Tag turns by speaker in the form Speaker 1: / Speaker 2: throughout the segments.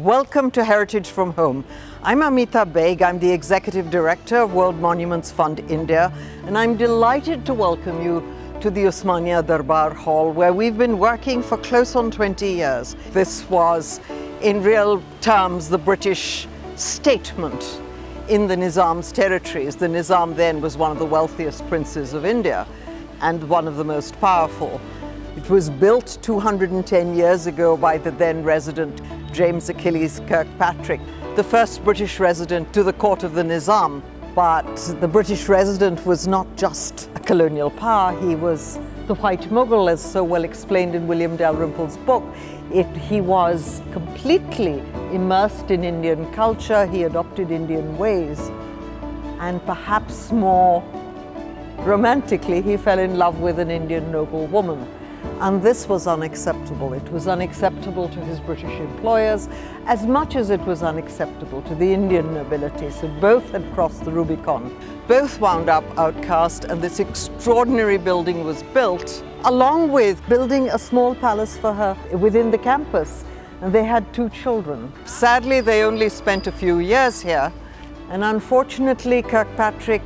Speaker 1: Welcome to Heritage from Home. I'm Amita Baig. I'm the Executive Director of World Monuments Fund India, and I'm delighted to welcome you to the Osmania Darbar Hall, where we've been working for close on 20 years. This was, in real terms, the British statement in the Nizam's territories. The Nizam then was one of the wealthiest princes of India and one of the most powerful. It was built 210 years ago by the then resident James Achilles Kirkpatrick, the first British resident to the court of the Nizam. But the British resident was not just a colonial power, he was the White Mughal, as so well explained in William Dalrymple's book. He was completely immersed in Indian culture, he adopted Indian ways, and perhaps more romantically, he fell in love with an Indian noblewoman. And this was unacceptable. It was unacceptable to his British employers as much as it was unacceptable to the Indian nobility. So both had crossed the Rubicon. Both wound up outcast, and this extraordinary building was built, along with building a small palace for her within the campus. And they had 2 children. Sadly, they only spent a few years here. And unfortunately, Kirkpatrick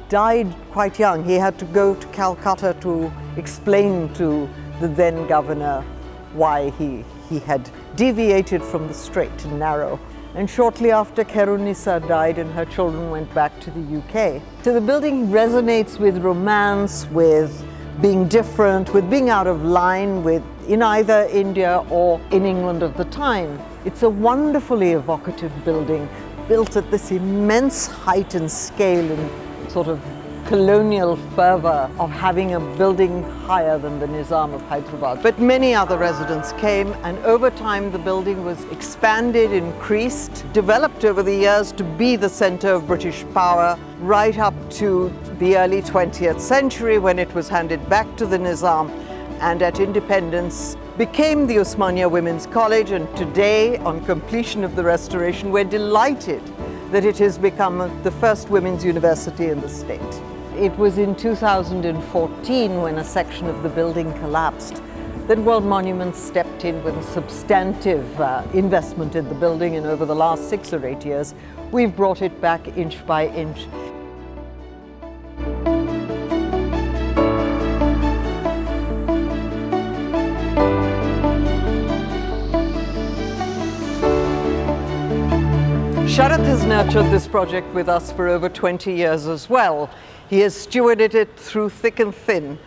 Speaker 1: died quite young. He had to go to Calcutta to explain to the then governor why he had deviated from the straight and narrow. And shortly after, Khairun-Nisa died and her children went back to the UK. So the building resonates with romance, with being different, with being out of line with in either India or in England of the time. It's a wonderfully evocative building, built at this immense height and scale and sort of colonial fervor of having a building higher than the Nizam of Hyderabad. But many other residents came, and over time the building was expanded, increased, developed over the years to be the center of British power right up to the early 20th century, when it was handed back to the Nizam and at independence became the Osmania Women's College. And today, on completion of the restoration, we're delighted that it has become the first women's university in the state. It was in 2014, when a section of the building collapsed, that World Monuments stepped in with a substantive investment in the building, and over the last 6 or 8 years, we've brought it back inch by inch. Sharath has nurtured this project with us for over 20 years as well. He has stewarded it through thick and thin,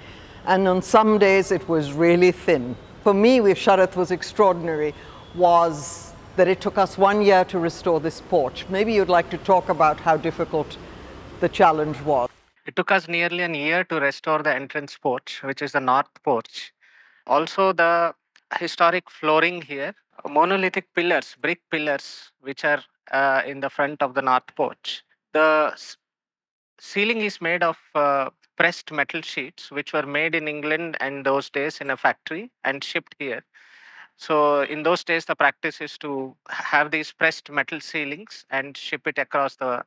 Speaker 1: and on some days it was really thin. For me, where Sharath was extraordinary was that it took us 1 year to restore this porch. Maybe you'd like to talk about how difficult the challenge was.
Speaker 2: It took us nearly a year to restore the entrance porch, which is the north porch. Also, the historic flooring here, monolithic pillars, brick pillars, which are in the front of the north porch. The ceiling is made of pressed metal sheets, which were made in England in those days in a factory and shipped here. So in those days, the practice is to have these pressed metal ceilings and ship it across the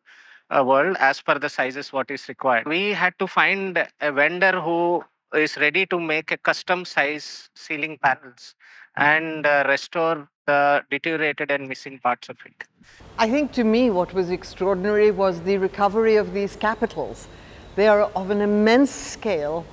Speaker 2: world as per the sizes what is required. We had to find a vendor who is ready to make a custom size ceiling panels and restore the deteriorated and missing parts of it.
Speaker 1: I think to me what was extraordinary was the recovery of these capitals. They are of an immense scale,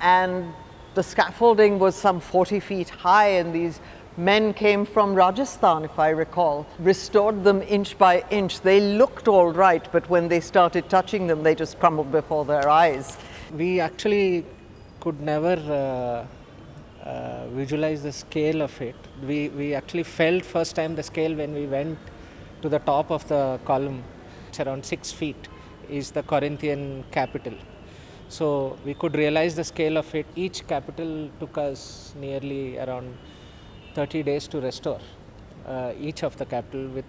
Speaker 1: and the scaffolding was some 40 feet high, and these men came from Rajasthan, if I recall, restored them inch by inch. They looked all right, but when they started touching them, they just crumbled before their eyes.
Speaker 3: We actually could never visualize the scale of it. We actually felt first time the scale when we went to the top of the column. It's around 6 feet is the Corinthian capital. So we could realize the scale of it. Each capital took us nearly around 30 days to restore each of the capital, with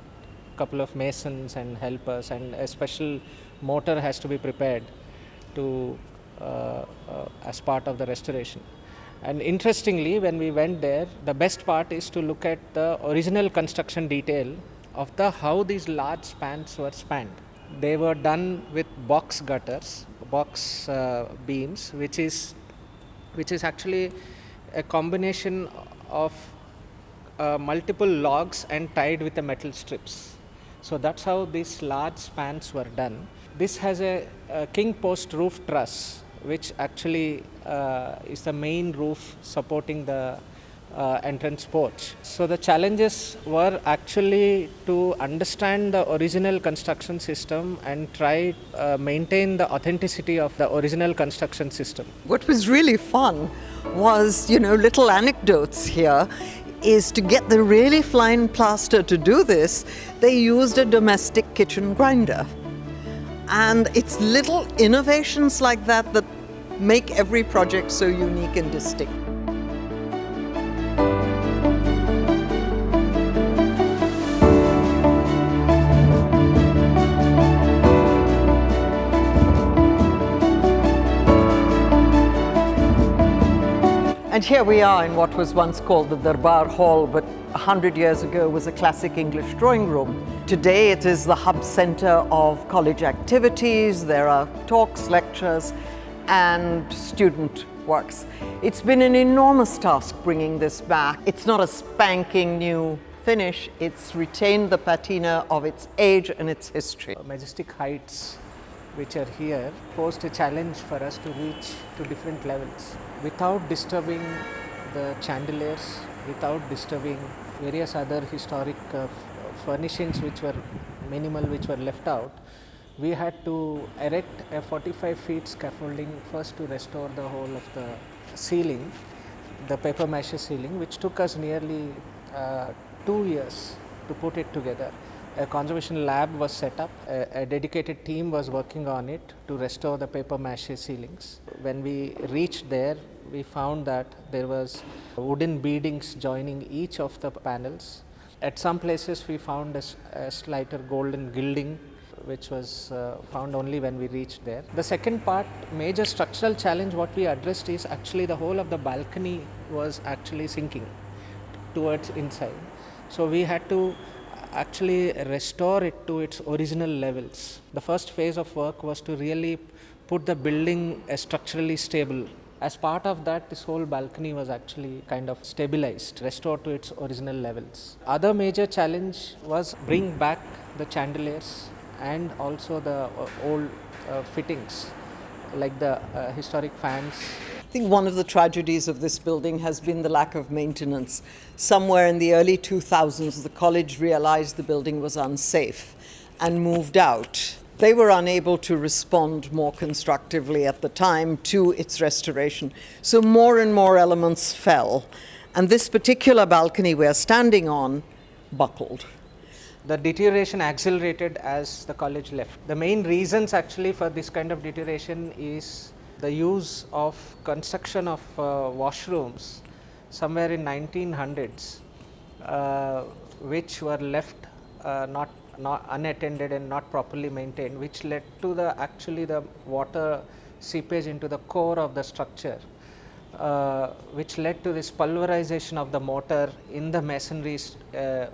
Speaker 3: a couple of masons and helpers, and a special mortar has to be prepared to as part of the restoration. And interestingly, when we went there, the best part is to look at the original construction detail of how these large spans were spanned. They were done with box gutters, box beams, which is actually a combination of multiple logs and tied with the metal strips. So that's how these large spans were done. This has a king post roof truss, which actually is the main roof supporting the entrance porch. So the challenges were actually to understand the original construction system and try maintain the authenticity of the original construction system.
Speaker 1: What was really fun was, little anecdotes here, is to get the really fine plaster to do this, they used a domestic kitchen grinder. And it's little innovations like that that make every project so unique and distinct. And here we are in what was once called the Darbar Hall, but 100 years ago was a classic English drawing room. Today it is the hub center of college activities. There are talks, lectures, and student works. It's been an enormous task bringing this back. It's not a spanking new finish. It's retained the patina of its age and its history.
Speaker 3: Majestic heights which are here posed a challenge for us to reach to different levels without disturbing the chandeliers, without disturbing various other historic furnishings which were minimal, which were left out. We had to erect a 45 feet scaffolding first to restore the whole of the ceiling, the paper mache ceiling, which took us nearly 2 years to put it together. A conservation lab was set up, a dedicated team was working on it to restore the paper mache ceilings. When we reached there, we found that there was wooden beadings joining each of the panels. At some places we found a slighter golden gilding, which was found only when we reached there. The second part, major structural challenge what we addressed is actually the whole of the balcony was actually sinking towards inside. So we had to actually restore it to its original levels. The first phase of work was to really put the building structurally stable. As part of that, this whole balcony was actually kind of stabilized, restored to its original levels. Other major challenge was bring back the chandeliers and also the old fittings like the historic fans.
Speaker 1: I think one of the tragedies of this building has been the lack of maintenance. Somewhere in the early 2000s, the college realized the building was unsafe and moved out. They were unable to respond more constructively at the time to its restoration. So more and more elements fell. And this particular balcony we're standing on buckled.
Speaker 3: The deterioration accelerated as the college left. The main reasons actually for this kind of deterioration is the use of construction of washrooms somewhere in 1900s, which were left not unattended and not properly maintained, which led to the water seepage into the core of the structure, which led to this pulverization of the mortar in the masonry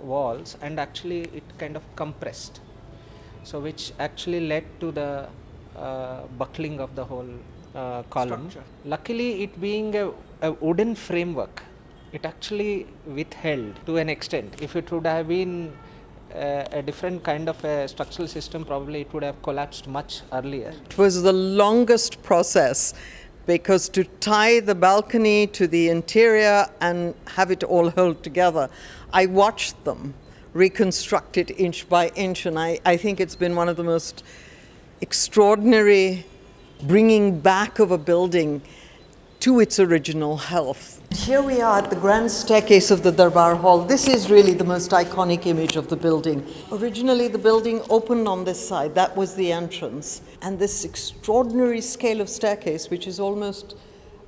Speaker 3: walls, and actually it kind of compressed. So which actually led to the buckling of the whole column. Structure. Luckily, it being a wooden framework, it actually withheld to an extent. If it would have been a different kind of a structural system, probably it would have collapsed much earlier.
Speaker 1: It was the longest process because to tie the balcony to the interior and have it all hold together, I watched them reconstruct it inch by inch, and I think it's been one of the most extraordinary bringing back of a building to its original health. Here we are at the grand staircase of the Darbar Hall. This is really the most iconic image of the building. Originally, the building opened on this side. That was the entrance. And this extraordinary scale of staircase, which is almost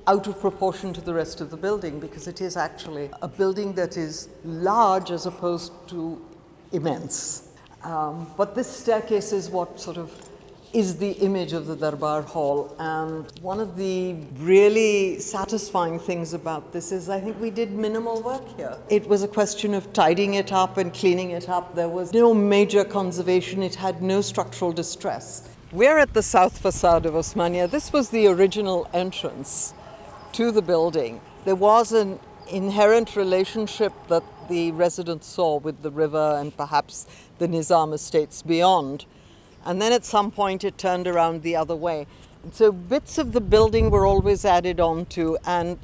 Speaker 1: out of proportion to the rest of the building, because it is actually a building that is large as opposed to immense. But this staircase is what sort of is the image of the Darbar Hall. And one of the really satisfying things about this is I think we did minimal work here. It was a question of tidying it up and cleaning it up. There was no major conservation. It had no structural distress. We're at the south facade of Osmania. This was the original entrance to the building. There was an inherent relationship that the residents saw with the river and perhaps the Nizam estates beyond. And then at some point it turned around the other way. And so bits of the building were always added onto and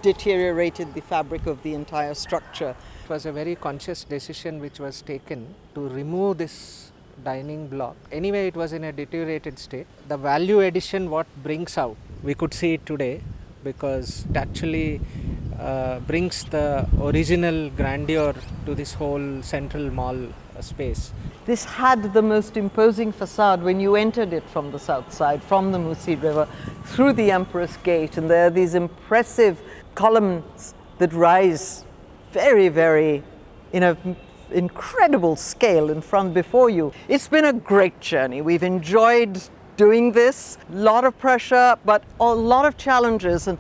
Speaker 1: deteriorated the fabric of the entire structure.
Speaker 3: It was a very conscious decision which was taken to remove this dining block. Anyway, it was in a deteriorated state. The value addition what brings out, we could see it today, because it actually brings the original grandeur to this whole central mall space.
Speaker 1: This had the most imposing facade when you entered it from the south side, from the Musi River, through the Empress Gate, and there are these impressive columns that rise very, very in an incredible scale in front before you. It's been a great journey. We've enjoyed doing this, a lot of pressure, but a lot of challenges, and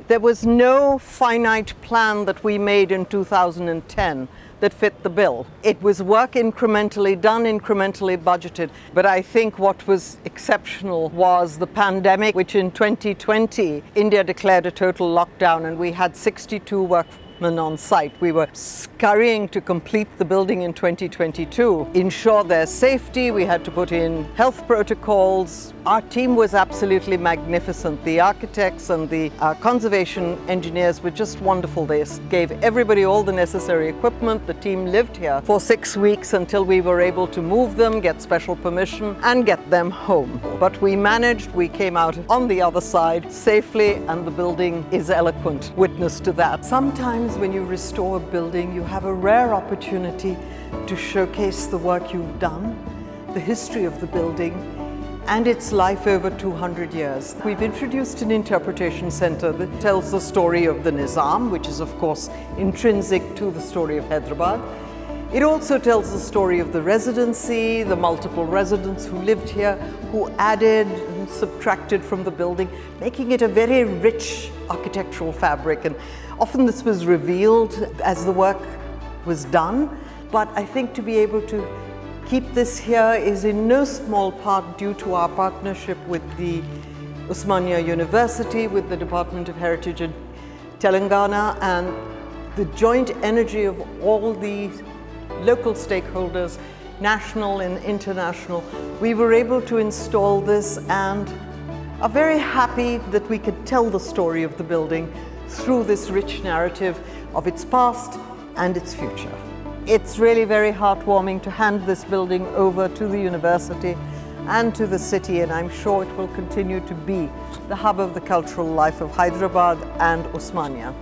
Speaker 1: there was no finite plan that we made in 2010 that fit the bill. It was work incrementally done, incrementally budgeted. But I think what was exceptional was the pandemic, which in 2020, India declared a total lockdown and we had 62 workmen on site. We were scurrying to complete the building in 2022, ensure their safety. We had to put in health protocols. Our team was absolutely magnificent. The architects and the conservation engineers were just wonderful. They gave everybody all the necessary equipment. The team lived here for 6 weeks until we were able to move them, get special permission, and get them home. But we managed. We came out on the other side safely, and the building is eloquent witness to that. Sometimes when you restore a building, you have a rare opportunity to showcase the work you've done, the history of the building, and its life over 200 years. We've introduced an interpretation center that tells the story of the Nizam, which is of course intrinsic to the story of Hyderabad. It also tells the story of the residency, the multiple residents who lived here, who added and subtracted from the building, making it a very rich architectural fabric. And often this was revealed as the work was done, but I think to be able to keep this here is in no small part due to our partnership with the Osmania University, with the Department of Heritage in Telengana, and the joint energy of all the local stakeholders, national and international. We were able to install this and are very happy that we could tell the story of the building through this rich narrative of its past and its future. It's really very heartwarming to hand this building over to the university and to the city, and I'm sure it will continue to be the hub of the cultural life of Hyderabad and Osmania.